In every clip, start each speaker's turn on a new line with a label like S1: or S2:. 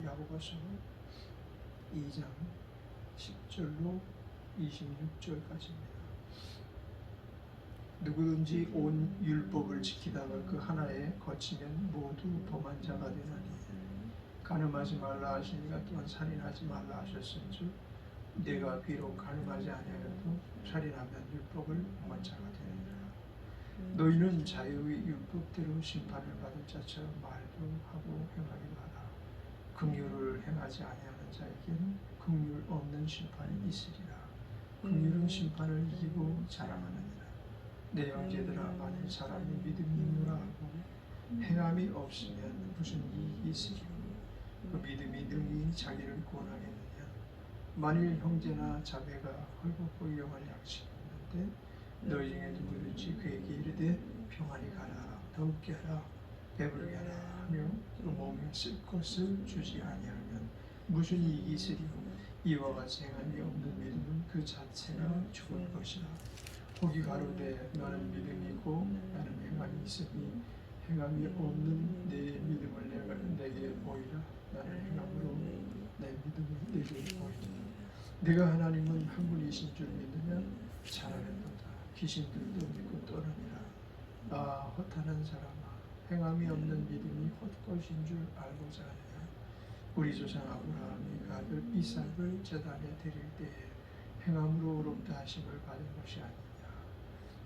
S1: 야고보서 2장 10절로 26절까지입니다. 누구든지 온 율법을 지키다가 그 하나에 거치면 모두 범한 자가 되나니 간음하지 말라 하시니가 또한 살인하지 말라 하셨은즉 내가 비록 간음하지 아니하여도 살인하면 율법을 범한 자가 되느니라. 너희는 자유의 율법대로 심판을 받을 자처럼 말도 하고 행하기도 하라. 긍휼을 행하지 아니하는 자에게는 긍휼 없는 심판이 있으리라. 긍휼은 심판을 이기고 자랑하느니라. 내 형제들아, 만일 사람이 믿음이 있노라 하고 행함이 없으면 무슨 이익이 있으리요? 그 믿음이 능히 자기를 구원하겠느냐? 만일 형제나 자매가 헐벗고 영원히 양식이 없는데 너희 중에 누구든지 그에게 이르되 평안히 가라, 더욱게 하라, 배부르게 하라 하며 그 몸에 쓸 것을 주지 아니하면 무슨 이익이 있으리요? 이와 같이 행함이 없는 믿음은 그 자체가 죽은 것이라. 혹이 가로되 너는 믿음이 있고 나는 행함이 있으니 행함이 없는 내 믿음을 내게 보이라. 나는 행함으로 내 믿음을 내게 보이라. 내가 하나님은 한 분이신 줄 믿으면 잘하는도다. 귀신들도 믿고 떠나니라. 아, 허탄한 사람아, 행함이 없는 믿음이 헛것인 줄 알고자 하느냐? 우리 조상 아브라함이 그 아들 이삭을 제단에 드릴 때에 행함으로 의롭다 하심을 받은 것이 아니냐?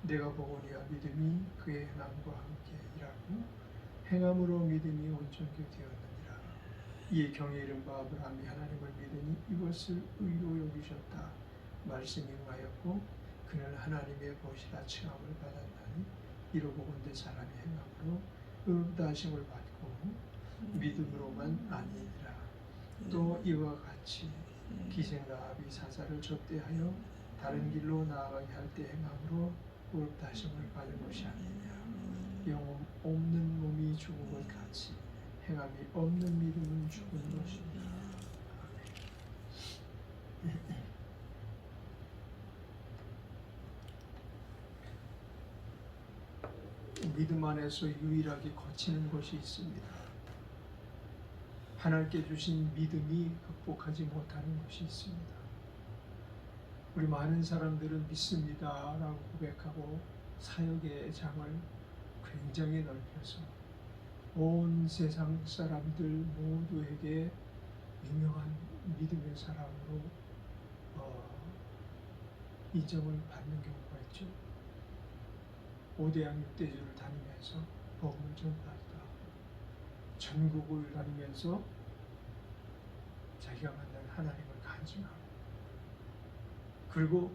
S1: 내가 보거니와 믿음이 그의 행함과 함께 일하고 행함으로 믿음이 온전케 되었느니라. 이에 경에 이른 바 아브라함이 하나님을 믿으니 이것을 의로 여기셨다 말씀이 응하였고 그는 하나님의 보시라 칭함을 받았나니 이로보건대 사람이 행함으로 의롭다 하심을 받고 믿음으로만 아니니라. 또 이와 같이 기생 라합이 사자를 접대하여 다른 길로 나아가게 할 때 행함으로 의롭다 하심을 받은 것이 아니냐. 영혼 없는 몸이 죽은 것 같이 행함이 없는 믿음은 죽은 것이니라. 믿음 안에서 유일하게 거치는 것이 있습니다. 하나님께 주신 믿음이 극복하지 못하는 것이 있습니다. 우리 많은 사람들은 믿습니다 라고 고백하고 사역의 장을 굉장히 넓혀서 온 세상 사람들 모두에게 유명한 믿음의 사람으로 인정을 받는 경우가 있죠. 5대양 6대주를 다니면서 복음을 전파하다 전국을 다니면서 자기가 만난 하나님을 간증하고 그리고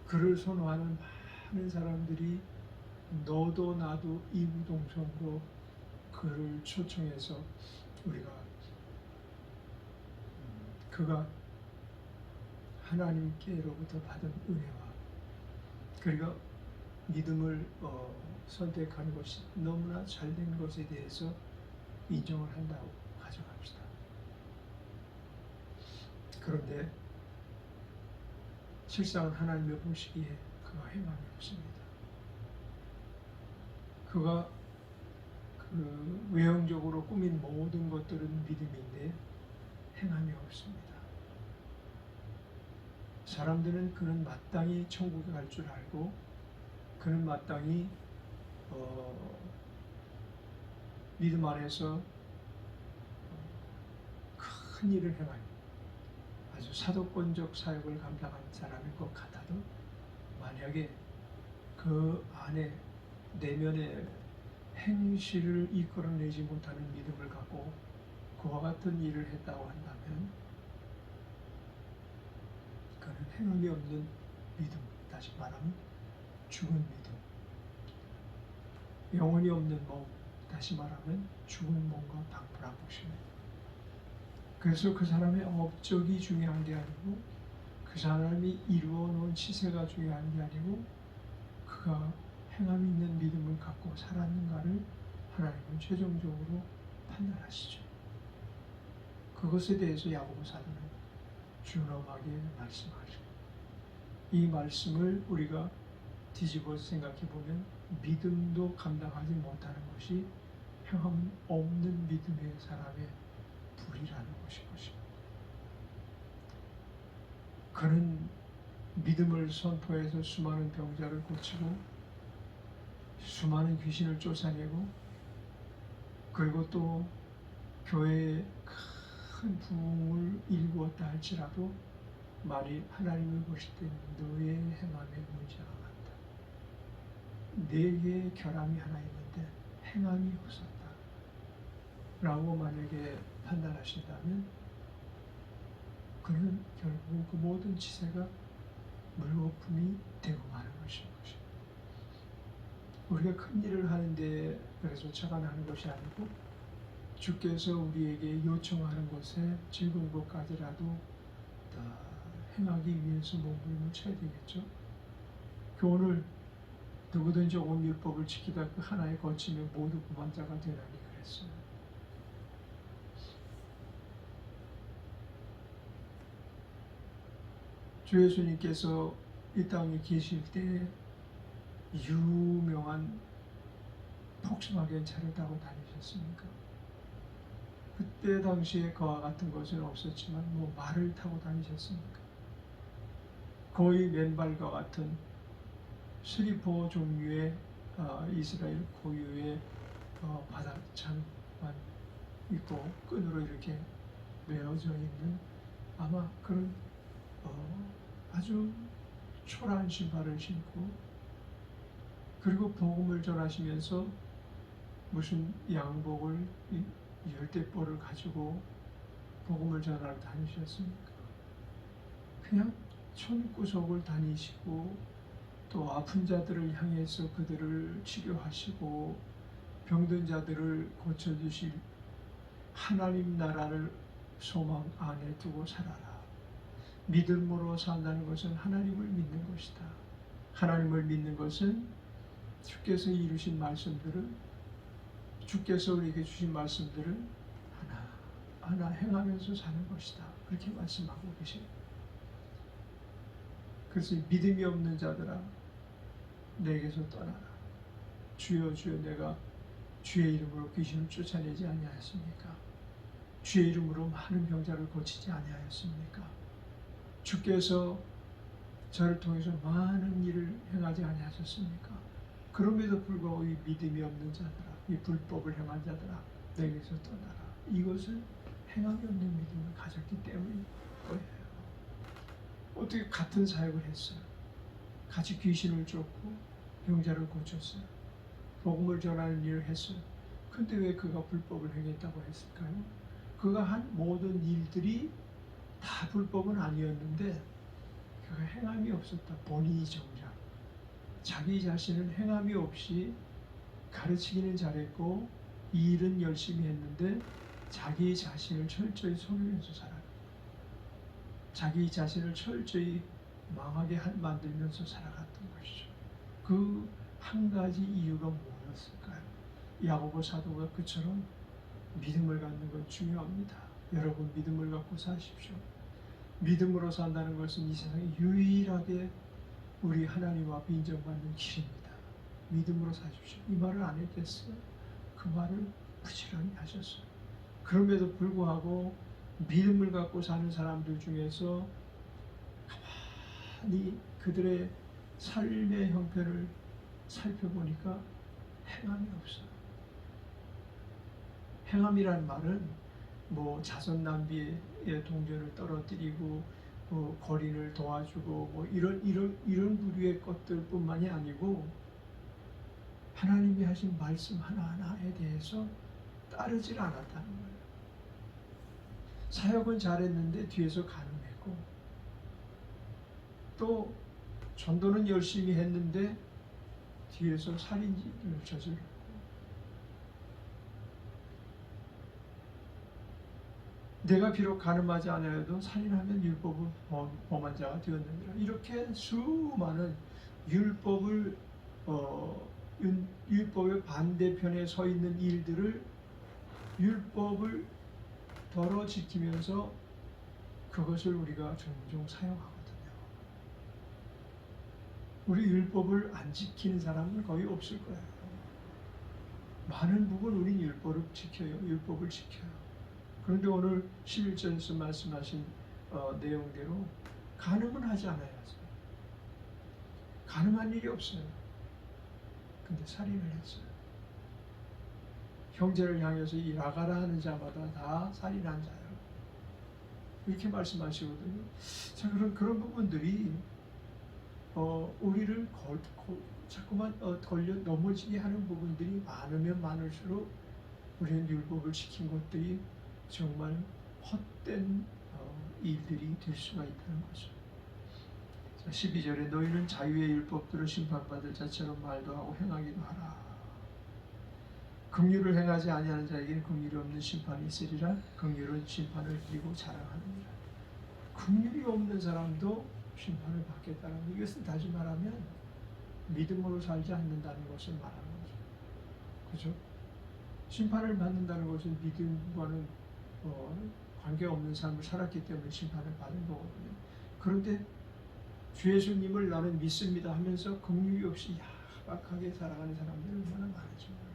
S1: 그를 선호하는 많은 사람들이 너도 나도 이구동성으로 그를 초청해서 우리가 그가 하나님께로부터 받은 은혜와 그리고 믿음을 선택하는 것이 너무나 잘된 것에 대해서 인정을 한다고 가정합시다. 그런데 실상 하나님의 보시기에 그가 행함이 없습니다. 그가 그 외형적으로 꾸민 모든 것들은 믿음인데 행함이 없습니다. 사람들은 그는 마땅히 천국에 갈 줄 알고 그는 마땅히 믿음 안에서 큰 일을 행하니 아주 사도권적 사역을 감당한 사람인 것 같아도 만약에 그 안에 내면의 행실을 이끌어내지 못하는 믿음을 갖고 그와 같은 일을 했다고 한다면 그는 행함이 없는 믿음, 다시 말하면 죽은 믿음, 영혼이 없는 몸, 다시 말하면 죽은 몸과 방불한 것입니다. 그래서 그 사람의 업적이 중요한 게 아니고 그 사람이 이루어 놓은 치세가 중요한 게 아니고 그가 행함이 있는 믿음을 갖고 살았는가를 하나님은 최종적으로 판단하시죠. 그것에 대해서 야고보 사도는 준엄하게 말씀하죠. 이 말씀을 우리가 뒤집어 생각해 보면 믿음도 감당하지 못하는 것이 행함 없는 믿음의 사람의 불이라는 것입니다. 그는 믿음을 선포해서 수많은 병자를 고치고 수많은 귀신을 쫓아내고 그리고 또 교회에 큰 부흥을 일구었다 할지라도 만일 하나님을 보실 때 너의 행함에 문제가 많다. 내게 결함이 하나 있는데 행함이 없었다. 라고 만약에 판단하신다면 그는 결국 그 모든 치세가 물거품이 되고 마는 것입니다. 우리가 큰 일을 하는데 그래서 착안하는 것이 아니고 주께서 우리에게 요청하는 것에 즐거운 것까지라도 행하기 위해서 몸부림을 쳐야 되겠죠. 오늘 누구든지 온 율법을 지키다 그 하나에 거치면 모두 구만자가 되나니 그랬어요. 주 예수님께서 이 땅에 계실 때 유명한 폭스바겐 차를 타고 다니셨습니까? 그때 당시에 그와 같은 것은 없었지만 말을 타고 다니셨습니까? 거의 맨발과 같은 슬리퍼 종류의 이스라엘 고유의 바닥창만 있고 끈으로 이렇게 메어져 있는 아마 그런 아주 초라한 신발을 신고 그리고 복음을 전하시면서 무슨 양복을 열대포를 가지고 복음을 전하러 다니셨습니까? 그냥 촌구석을 다니시고 또 아픈 자들을 향해서 그들을 치료하시고 병든 자들을 고쳐주실 하나님 나라를 소망 안에 두고 살아라. 믿음으로 산다는 것은 하나님을 믿는 것이다. 하나님을 믿는 것은 주께서 이루신 말씀들을 주께서 우리에게 주신 말씀들을 하나하나 행하면서 사는 것이다. 그렇게 말씀하고 계십니다. 그래서 믿음이 없는 자들아 내게서 떠나라. 주여 주여 내가 주의 이름으로 귀신을 쫓아내지 아니하였습니까? 주의 이름으로 많은 병자를 고치지 아니하였습니까? 주께서 저를 통해서 많은 일을 행하지 아니하셨습니까? 그럼에도 불구하고 이 믿음이 없는 자들아 이 불법을 행한 자들아 내게서 떠나라. 이것은 행함이 없는 믿음을 가졌기 때문인 거예요. 어떻게 같은 사역을 했어요. 같이 귀신을 쫓고 병자를 고쳤어요. 복음을 전하는 일을 했어요. 근데 왜 그가 불법을 행했다고 했을까요? 그가 한 모든 일들이 다 불법은 아니었는데 그가 행함이 없었다. 본인이 정작 자기 자신은 행함이 없이 가르치기는 잘했고 이 일은 열심히 했는데 자기 자신을 철저히 속이면서 살아요. 자기 자신을 철저히 망하게 만들면서 살아갔던 것이죠. 그 한 가지 이유가 뭐였을까요? 야고보 사도가 그처럼 믿음을 갖는 건 중요합니다. 여러분 믿음을 갖고 사십시오. 믿음으로 산다는 것은 이 세상에 유일하게 우리 하나님 앞에 인정받는 길입니다. 믿음으로 사십시오. 이 말을 안 했겠어요? 그 말을 부지런히 하셨어요. 그럼에도 불구하고 믿음을 갖고 사는 사람들 중에서 가만히 그들의 삶의 형편을 살펴보니까 행함이 없어요. 행함이란 말은 뭐 자손 낭비의 동전을 떨어뜨리고 뭐 거린을 도와주고 뭐 이런 부류의 것들뿐만이 아니고 하나님이 하신 말씀 하나하나에 대해서 따르질 않았다는 거예요. 사역은 잘했는데 뒤에서 간음했고, 또 전도는 열심히 했는데 뒤에서 살인을 저질렀고, 내가 비록 간음하지 않아도 살인하면 율법을 범한 자가 되었느니라. 이렇게 수많은 율법의 반대편에 서 있는 일들을 율법을 덜어 지키면서 그것을 우리가 종종 사용하거든요. 우리 율법을 안 지키는 사람은 거의 없을 거예요. 많은 부분 우린 율법을 지켜요. 그런데 오늘 11절에서 말씀하신 내용대로 간음은 하지 않아야죠. 간음한 일이 없어요. 근데 살인을 했어요. 형제를 향해서 이 나가라 하는 자마다 다 살인한 자예요. 이렇게 말씀하시거든요. 자, 그런 부분들이 우리를 자꾸만 걸려 넘어지게 하는 부분들이 많으면 많을수록 우리는 율법을 지킨 것들이 정말 헛된 일들이 될 수가 있다는 거죠. 12절에 너희는 자유의 율법대로 심판받을 자처럼 말도 하고 행하기도 하라. 긍휼을 행하지 아니하는 자에게는 긍휼이 없는 심판이 있으리라. 긍휼은 심판을 이기고 자랑하느니라. 긍휼이 없는 사람도 심판을 받겠다는 것. 이것은 다시 말하면 믿음으로 살지 않는다는 것을 말하는 거죠. 그죠? 심판을 받는다는 것은 믿음과는 관계없는 삶을 살았기 때문에 심판을 받은 거거든요. 그런데 주 예수님을 나는 믿습니다 하면서 긍휼이 없이 야박하게 살아가는 사람들이 얼마나 많은지 몰라요.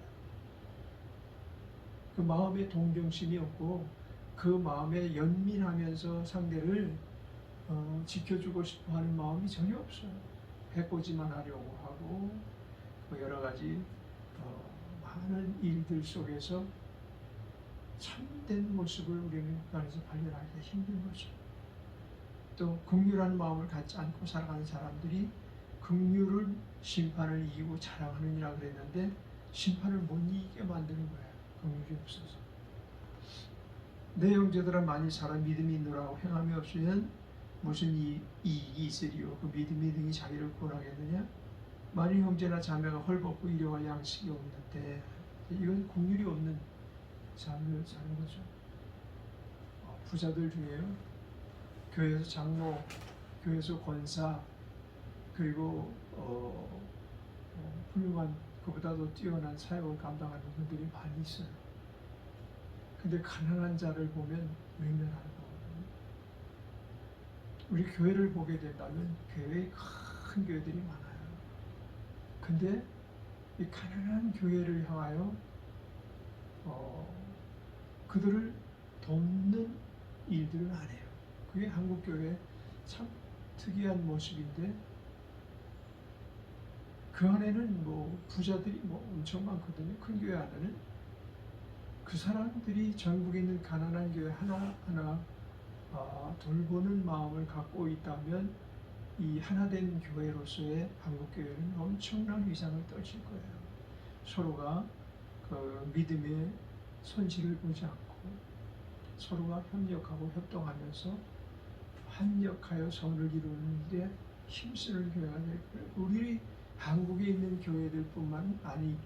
S1: 그 마음에 동정심이 없고 그 마음에 연민하면서 상대를 지켜주고 싶어하는 마음이 전혀 없어요. 해코지만 하려고 하고 여러 가지 많은 일들 속에서 참된 모습을 우리는 그 안에서 발견하기가 힘든 거죠. 또 긍휼한 마음을 갖지 않고 살아가는 사람들이 긍휼을 심판을 이기고 자랑하느니라 그랬는데 심판을 못 이기게 만드는 거예요. 긍휼이 없어서. 내 형제들아 만일 사람 믿음이 있노라고 행함이 없으면 무슨 이익이 있으리요. 그 믿음이 등이 자기를 구원하겠느냐. 만일 형제나 자매가 헐벗고 일용할 양식이 없는데 이건 긍휼이 없는 삶을 사는 거죠. 부자들 중에요. 교회에서 장로, 교회에서 권사, 그리고 훌륭한 그보다도 뛰어난 사역을 감당하는 분들이 많이 있어요. 근데 가난한 자를 보면 외면하는 거거든요. 우리 교회를 보게 된다면 교회에 큰 교회들이 많아요. 근데 이 가난한 교회를 향하여 그들을 돕는 일들을 안 해요. 그게 한국 교회의 참 특이한 모습인데 그 안에는 뭐 부자들이 뭐 엄청 많거든요. 큰 교회 안에는 그 사람들이 전국에 있는 가난한 교회 하나하나 돌보는 마음을 갖고 있다면 이 하나된 교회로서의 한국 교회는 엄청난 위상을 떨칠 거예요. 서로가 그 믿음의 손실을 보지 않고 서로가 협력하고 협동하면서 합력하여 선을 이루는 데 힘쓰는 교회가 될 거예요. 우리 한국에 있는 교회들뿐만 아닐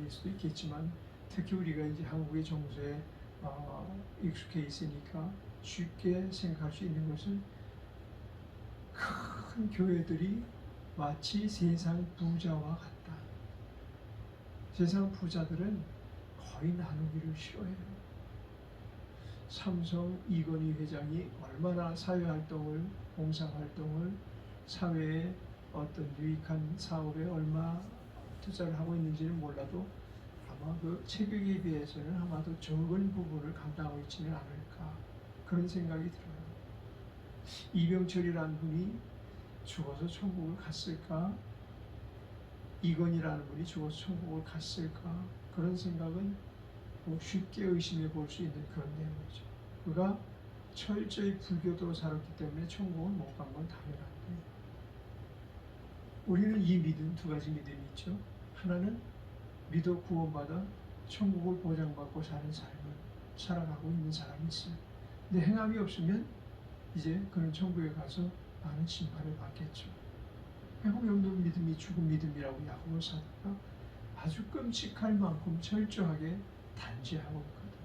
S1: 수도 있겠지만 특히 우리가 이제 한국의 정서에 익숙해 있으니까 쉽게 생각할 수 있는 것은 큰 교회들이 마치 세상 부자와 같다. 세상 부자들은 거의 나누기를 싫어해요. 삼성 이건희 회장이 얼마나 사회활동을, 봉사활동을, 사회에 어떤 유익한 사업에 얼마 투자를 하고 있는지는 몰라도 아마 그 체격에 비해서는 아마도 적은 부분을 감당하고 있지는 않을까, 그런 생각이 들어요. 이병철이라는 분이 죽어서 천국을 갔을까? 이건희라는 분이 죽어서 천국을 갔을까? 그런 생각은 쉽게 의심해 볼 수 있는 그런 내용이죠. 그가 철저히 불교도로 살았기 때문에 천국을 못 간 건 당연한데, 우리는 이 믿음, 두 가지 믿음이 있죠. 하나는 믿어 구원받아 천국을 보장받고 사는 삶을 살아가고 있는 사람이 있어요. 근데 행함이 없으면 이제 그는 천국에 가서 많은 심판을 받겠죠. 행함이 없는 믿음이 죽은 믿음이라고 야고보 사도가 아주 끔찍할 만큼 철저하게 단죄하고 있거든요.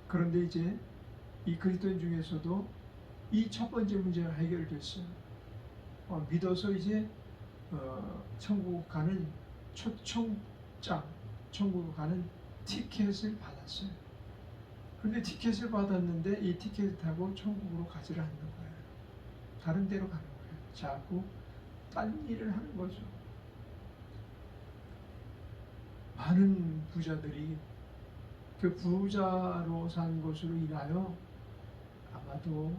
S1: 그런데 이제 이 그리스도인 중에서도 이 첫 번째 문제가 해결됐어요. 믿어서 이제 천국 가는 초청장, 천국 가는 티켓을 받았어요. 근데 티켓을 받았는데 이 티켓을 타고 천국으로 가지를 않는 거예요. 다른 데로 가는 거예요. 자꾸 딴 일을 하는 거죠. 많은 부자들이 그 부자로 산 것으로 인하여 아마도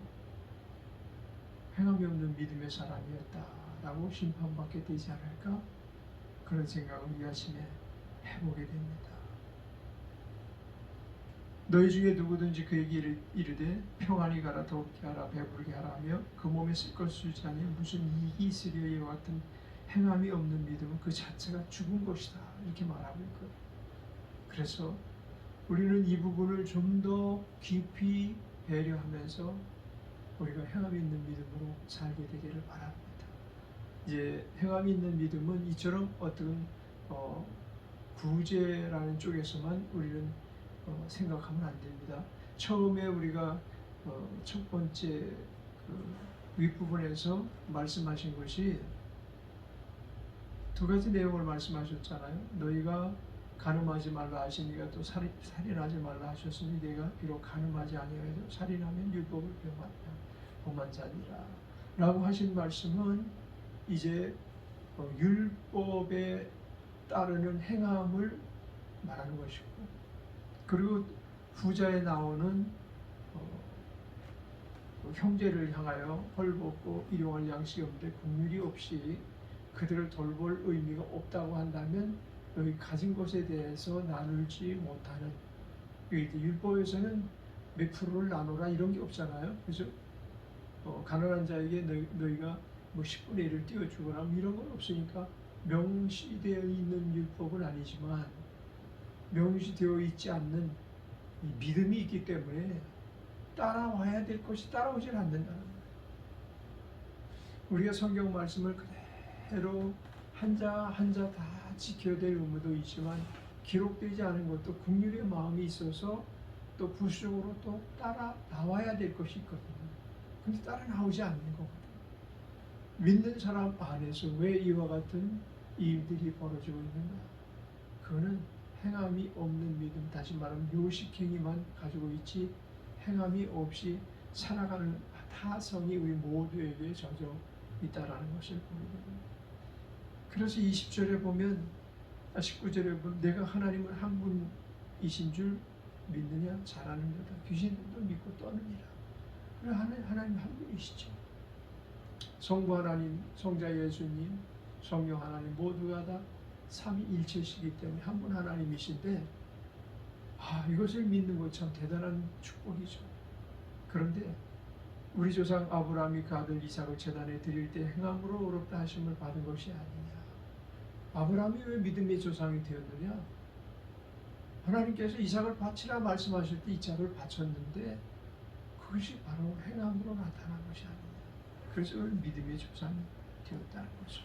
S1: 행함이 없는 믿음의 사람이었다라고 심판받게 되지 않을까, 그런 생각을 이 아침에 해보게 됩니다. 너희 중에 누구든지 그에게 이르되 평안히 가라, 덥게 하라, 배부르게 하라 하며 그 몸에 쓸 것을 주지 않으면 무슨 이익이 있으려, 이와 같은 행함이 없는 믿음은 그 자체가 죽은 것이다, 이렇게 말하고 있거든요. 그래서 우리는 이 부분을 좀 더 깊이 배려하면서 우리가 행함이 있는 믿음으로 살게 되기를 바랍니다. 이제 행함이 있는 믿음은 이처럼 어떤 구제라는 쪽에서만 우리는 생각하면 안 됩니다. 처음에 우리가 첫 번째 그 윗부분에서 말씀하신 것이 두 가지 내용을 말씀하셨잖아요. 너희가 간음하지 말라 하시니까 또 살인하지 말라 하셨으니 내가 비록 간음하지 아니하여도 살인하면 율법을 범한 자니라 라고 하신 말씀은 이제 율법에 따르는 행함을 말하는 것이고, 그리고 후자에 나오는 형제를 향하여 헐벗고 일용할 양식이 없는데 긍휼이 없이 그들을 돌볼 의미가 없다고 한다면 너희 가진 것에 대해서 나누지 못하는, 율법에서는 몇 프로를 나누라 이런 게 없잖아요. 그래서 가난한 자에게 너희가 뭐 10분의 1을 띄워주거나 이런 건 없으니까 명시되어 있는 율법은 아니지만 명시되어 있지 않는 이 믿음이 있기 때문에 따라와야 될 것이 따라오질 않는다는 거예요. 우리가 성경 말씀을 그대로 한자 한자 다 지켜야 될 의무도 있지만 기록되지 않은 것도 긍휼의 마음이 있어서 또 부수적으로 또 따라 나와야 될 것이 있거든요. 근데 따라 나오지 않는 거거든요. 믿는 사람 안에서 왜 이와 같은 일들이 벌어지고 있는가? 그거는 행함이 없는 믿음, 다시 말하면 요식행위만 가지고 있지 행함이 없이 살아가는 타성이 우리 모두에게 젖어 있다라는 것을 보이거든요. 그래서 20절에 보면 19절에 보면 내가 하나님을 한 분이신 줄 믿느냐? 잘하는 거다. 귀신들도 믿고 떠느니라. 그래, 하나님 한 분이시죠. 성부 하나님, 성자 예수님, 성령 하나님 모두가 다 삼위일체시기 때문에 한 분 하나님이신데, 이것을 믿는 것 참 대단한 축복이죠. 그런데 우리 조상 아브라함이 그 아들 이삭을 제단에 드릴 때 행함으로 의롭다 하심을 받은 것이 아니냐. 아브라함이 왜 믿음의 조상이 되었느냐? 하나님께서 이삭을 바치라 말씀하실 때 이삭을 바쳤는데 그것이 바로 행함으로 나타난 것이 아니냐. 그래서 믿음의 조상이 되었다는 거죠.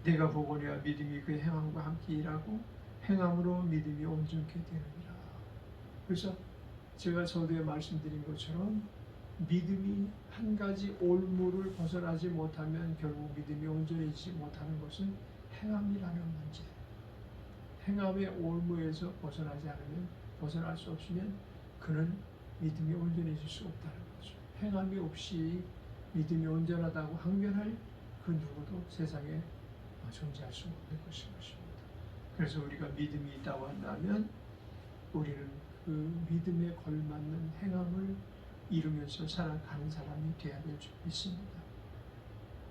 S1: 내가 보거니와 믿음이 그의 행함과 함께 일하고 행함으로 믿음이 온전케 되느니라. 그래서 제가 서두에 말씀드린 것처럼 믿음이 한 가지 올무를 벗어나지 못하면 결국 믿음이 온전해지지 못하는 것은 행함이라는 문제. 행함의 올무에서 벗어날 수 없으면 그는 믿음이 온전해질 수 없다는 거죠. 행함이 없이 믿음이 온전하다고 항변할 그 누구도 세상에 존재할 수 없는 것인 것입니다. 그래서 우리가 믿음이 있다고 한다면 우리는 그 믿음에 걸맞는 행함을 이루면서 살아가는 사람이 되어야 될 줄 믿습니다.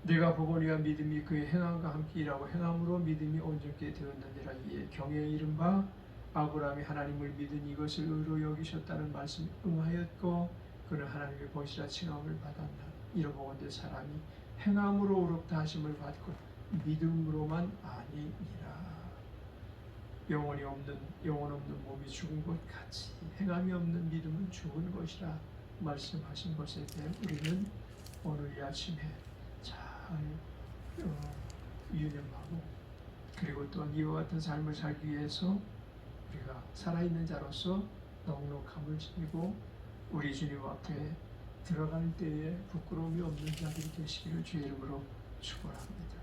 S1: 내가 보거니와 믿음이 그의 행함과 함께 일하고 행함으로 믿음이 온전케 되었느니라. 이에 경외에 이른 바 아브라함이 하나님을 믿은 이것을 의로 여기셨다는 말씀에 응하였고 그는 하나님의 보시라 칭함을 받았나. 이러보건대 사람이 행함으로 의롭다 하심을 받고 믿음으로만 아니니라. 영혼 없는 몸이 죽은 것 같이 행함이 없는 믿음은 죽은 것이라 말씀하신 것에 대해 우리는 오늘 이 아침에 잘 유념하고 그리고 또한 이와 같은 삶을 살기 위해서 우리가 살아있는 자로서 넉넉함을 지니고 우리 주님 앞에 들어갈 때에 부끄러움이 없는 자들이 되시기를 주의 이름으로 축원합니다.